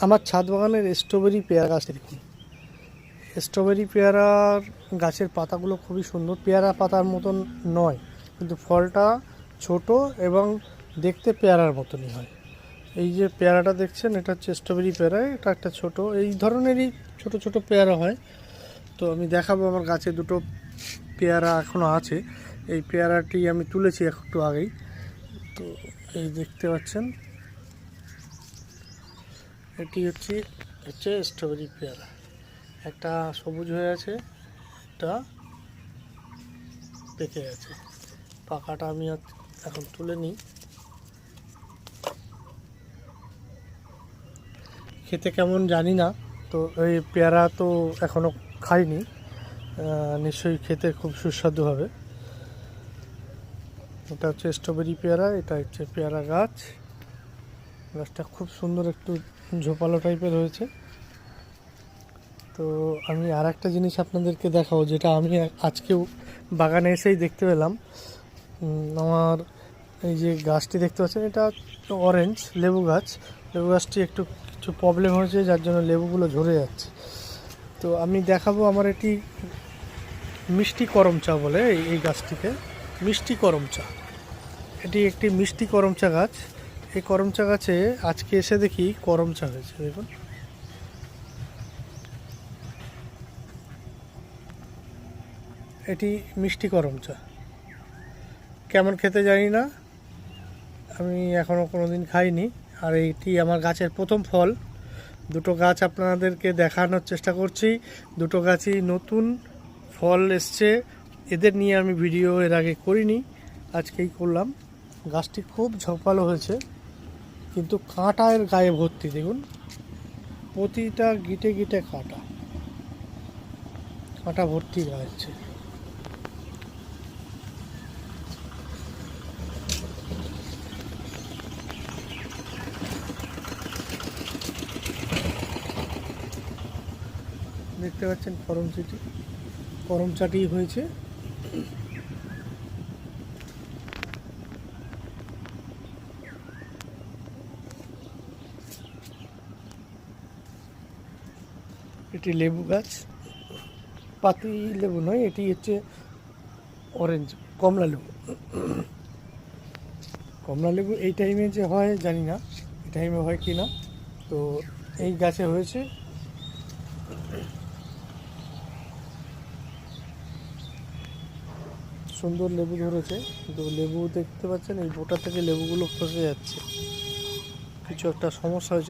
আমার ছাদ বাগানের স্ট্রবেরি পেয়ারা গাছ দেখুন। স্ট্রবেরি পেয়ারার গাছের পাতাগুলো খুবই সুন্দর, পেয়ারা পাতার মতন নয়, কিন্তু ফলটা ছোট এবং দেখতে পেয়ারার মতনই হয়। এই যে পেয়ারাটা দেখছেন, এটা হচ্ছে স্ট্রবেরি পেয়ারা। এটা একটা ছোট, এই ধরনেরই ছোট ছোট পেয়ারা হয়। তো আমি দেখাবো, আমার গাছে দুটো পেয়ারা এখনও আছে। এই পেয়ারাটি আমি তুলেছি একটু আগেই। তো এই দেখতে পাচ্ছেন, এটি হচ্ছে স্ট্রবেরি পেয়ারা। একটা সবুজ হয়ে আছে, একটা পেকে গেছে। পাকাটা আমি এখন তুলে নিই। খেতে কেমন জানি না, তো এই পেয়ারা তো এখনও খাইনি, নিশ্চয়ই খেতে খুব সুস্বাদু হবে। এটা হচ্ছে স্ট্রবেরি পেয়ারা, এটা হচ্ছে পেয়ারা গাছ। গাছটা খুব সুন্দর, একটু ঝোপালো টাইপের হয়েছে। তো আমি আর একটা জিনিস আপনাদেরকে দেখাবো, যেটা আমি আজকেও বাগানে এসেই দেখতে পেলাম। আমার এই যে গাছটি দেখতে পাচ্ছেন, এটা অরেঞ্জ লেবু গাছ। লেবু গাছটি একটু কিছু প্রবলেম হয়েছে, যার জন্য লেবুগুলো ঝরে যাচ্ছে। তো আমি দেখাবো, আমার এটি মিষ্টি করম চা বলে এই গাছটিকে, মিষ্টি করম চা। এটি একটি মিষ্টি করম চা গাছ। এই করম চা গাছে আজকে এসে দেখি করম চা হয়েছে, দেখুন। এটি মিষ্টি করম চা, কেমন খেতে জানি না, আমি এখনও কোনো দিন খাইনি। আর এইটি আমার গাছের প্রথম ফল। দুটো গাছ আপনাদেরকে দেখানোর চেষ্টা করছি। দুটো গাছই নতুন, ফল এসছে। এদের নিয়ে আমি ভিডিও এর আগে করিনি, আজকেই করলাম। গাছটি খুব ঝোপালো হয়েছে, কিন্তু কাঁটা এর গায়ে ভর্তি, দেখুন। প্রতিটা গিটে গিটে কাঁটা, কাঁটা ভর্তি গাছ। দেখতে পাচ্ছেন করম চাটি হয়েছে। এটি লেবু গাছ, পাতি লেবু নয়, এটি হচ্ছে অরেঞ্জ কমলা লেবু। কমলা লেবু এই টাইমে যে হয় জানি না, এই টাইমে হয় কি না। তো এই গাছে হয়েছে। সুন্দর লেবু ধরেছে, কিন্তু লেবু দেখতে পাচ্ছেন, এই বোটা থেকে লেবুগুলো খসে যাচ্ছে। কিছু একটা সমস্যা হয়েছে।